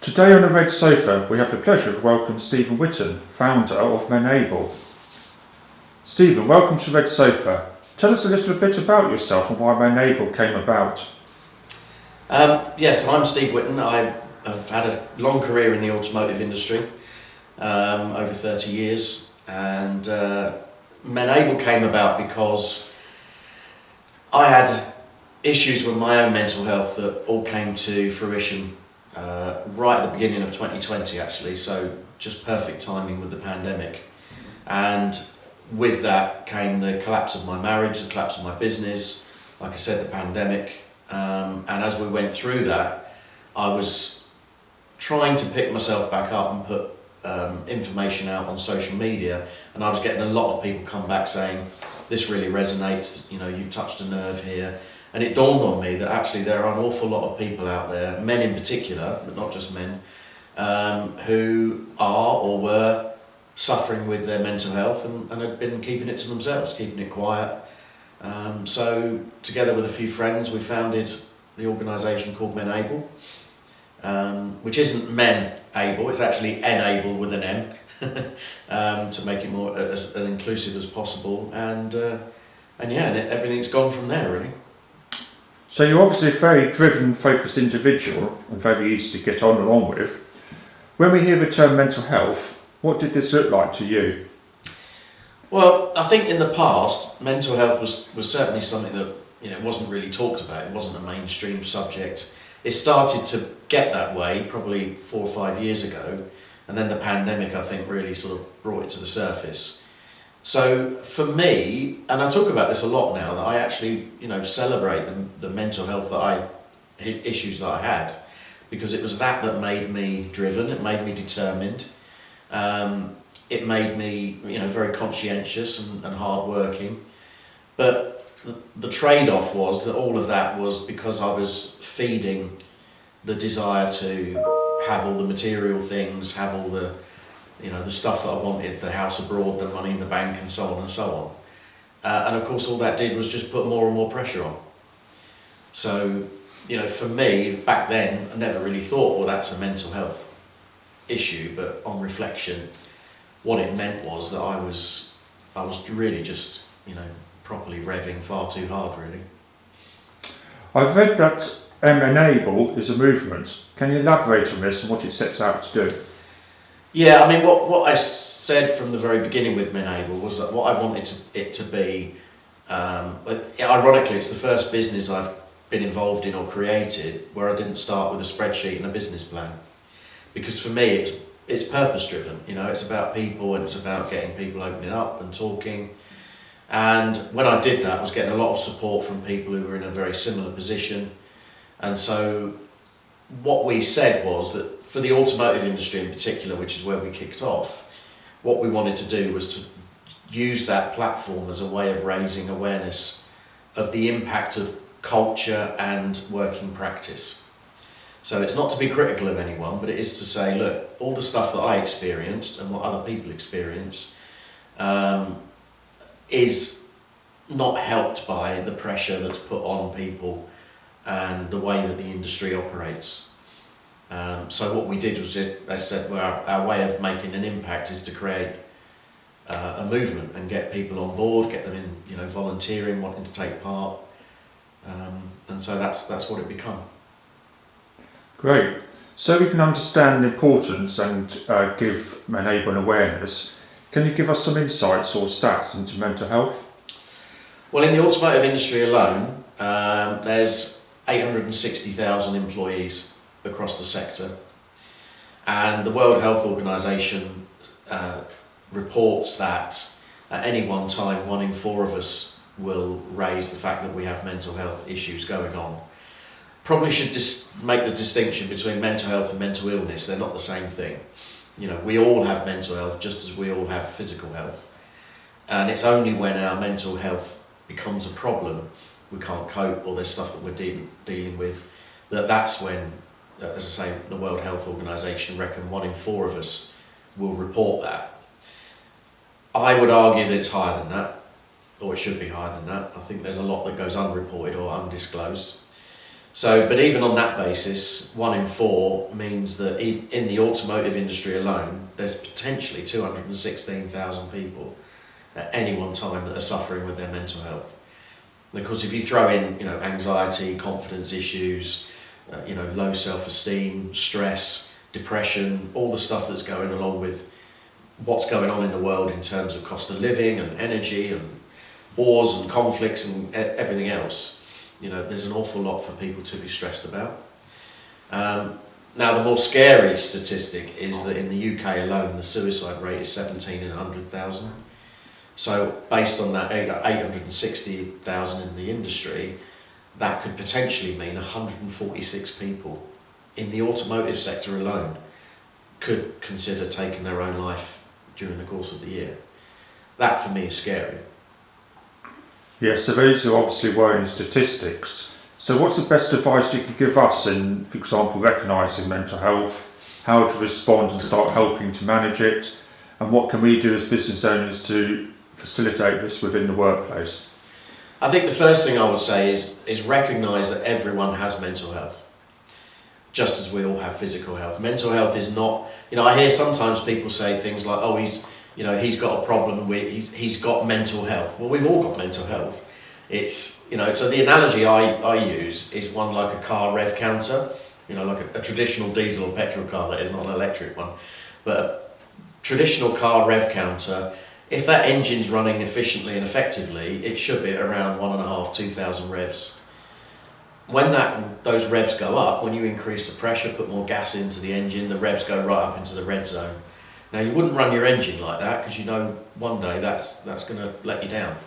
Today on the red sofa we have the pleasure of welcoming Stephen Whitton, founder of Men Able. Stephen, welcome to Red Sofa. Tell us a little bit about yourself and why Men Able came about. Yes, I'm Steve Whitton. I have had a long career in the automotive industry, over 30 years, and Men Able came about because I had issues with my own mental health that all came to fruition right at the beginning of 2020 actually, so just perfect timing with the pandemic. And with that came the collapse of my marriage, the collapse of my business, like I said, the pandemic. And as we went through that, I was trying to pick myself back up and put information out on social media, and I was getting a lot of people come back saying, this really resonates, you know, you've touched a nerve here. And it dawned on me that actually there are an awful lot of people out there, men in particular, but not just men, who are or were suffering with their mental health and had been keeping it to themselves, keeping it quiet. So together with a few friends we founded the organisation called Men Able, which isn't Men Able, it's actually Enable with an M, to make it more as inclusive as possible, and everything's gone from there really. So you're obviously a very driven, focused individual and very easy to get on along with. When we hear the term mental health, what did this look like to you? Well, I think in the past, mental health was certainly something that, you know, wasn't really talked about. It wasn't a mainstream subject. It started to get that way probably 4 or 5 years ago, and then the pandemic, I think, really sort of brought it to the surface. So for me, and I talk about this a lot now, that I actually, you know, celebrate the mental health issues that I had, because it was that made me driven, it made me determined, it made me, you know, very conscientious and hard-working. But the trade-off was that all of that was because I was feeding the desire to have all the material things, have all the, you know, the stuff that I wanted, the house abroad, the money in the bank, and so on and so on. And of course all that did was just put more and more pressure on. So, you know, for me, back then, I never really thought, well, that's a mental health issue, but on reflection, what it meant was that I was really just, you know, properly revving far too hard, really. I've read that Men Able is a movement. Can you elaborate on this and what it sets out to do? Yeah, I mean, what I said from the very beginning with Men Able was that what I wanted it to be, ironically, it's the first business I've been involved in or created where I didn't start with a spreadsheet and a business plan. Because for me, it's purpose driven, you know, it's about people and it's about getting people opening up and talking. And when I did that, I was getting a lot of support from people who were in a very similar position. And so what we said was that for the automotive industry in particular, which is where we kicked off, what we wanted to do was to use that platform as a way of raising awareness of the impact of culture and working practice. So it's not to be critical of anyone, but it is to say, look, all the stuff that I experienced and what other people experience is not helped by the pressure that's put on people and the way that the industry operates. So what we did was, as I said, well, our way of making an impact is to create a movement and get people on board, get them in, you know, volunteering, wanting to take part, and so that's what it become. Great. So we can understand the importance and give Men Able an awareness. Can you give us some insights or stats into mental health? Well, in the automotive industry alone, there's 860,000 employees across the sector, and the World Health Organization reports that at any one time 1 in 4 of us will raise the fact that we have mental health issues going on. Probably should make the distinction between mental health and mental illness. They're not the same thing. You know, we all have mental health just as we all have physical health, and it's only when our mental health becomes a problem, we can't cope, or there's stuff that we're dealing with, that's when, as I say, the World Health Organization reckon 1 in 4 of us will report that. I would argue that it's higher than that, or it should be higher than that. I think there's a lot that goes unreported or undisclosed. So, but even on that basis, 1 in 4 means that in the automotive industry alone, there's potentially 216,000 people at any one time that are suffering with their mental health. Because if you throw in, anxiety, confidence issues, low self-esteem, stress, depression, all the stuff that's going along with what's going on in the world in terms of cost of living and energy and wars and conflicts and everything else, there's an awful lot for people to be stressed about. Now, the more scary statistic is that in the UK alone, the suicide rate is 17 in 100,000. So based on that 860,000 in the industry, that could potentially mean 146 people in the automotive sector alone could consider taking their own life during the course of the year. That for me is scary. Yes, so these are obviously worrying statistics. So what's the best advice you can give us in, for example, recognising mental health, how to respond and start helping to manage it, and what can we do as business owners to facilitate this within the workplace? I think the first thing I would say is recognise that everyone has mental health, just as we all have physical health. Mental health is not, I hear sometimes people say things like, oh, he's got a problem with, he's got mental health. Well, we've all got mental health. It's, so the analogy I use is one like a car rev counter, like a traditional diesel or petrol car that is not an electric one. But a traditional car rev counter, if that engine's running efficiently and effectively, it should be at around 1,500, 2,000 revs. When those revs go up, when you increase the pressure, put more gas into the engine, the revs go right up into the red zone. Now, you wouldn't run your engine like that because one day that's going to let you down.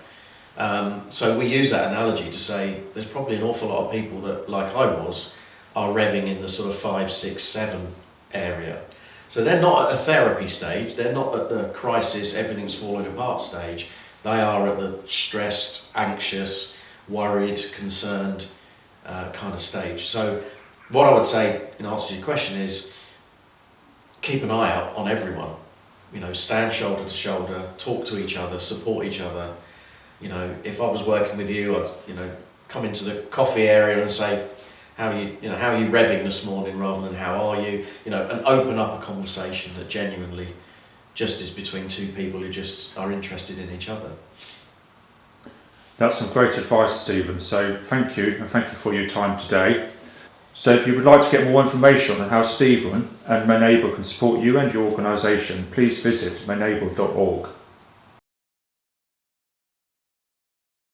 So we use that analogy to say there's probably an awful lot of people that, like I was, are revving in the sort of 5, 6, 7 area. So they're not at a therapy stage, they're not at the crisis, everything's falling apart stage. They are at the stressed, anxious, worried, concerned kind of stage. So what I would say in answer to your question is keep an eye out on everyone. Stand shoulder to shoulder, talk to each other, support each other. If I was working with you, I'd come into the coffee area and say, how are you revving this morning rather than how are you, and open up a conversation that genuinely just is between two people who just are interested in each other. That's some great advice, Stephen. So thank you, and thank you for your time today. So if you would like to get more information on how Stephen and Menable can support you and your organisation, please visit menable.org.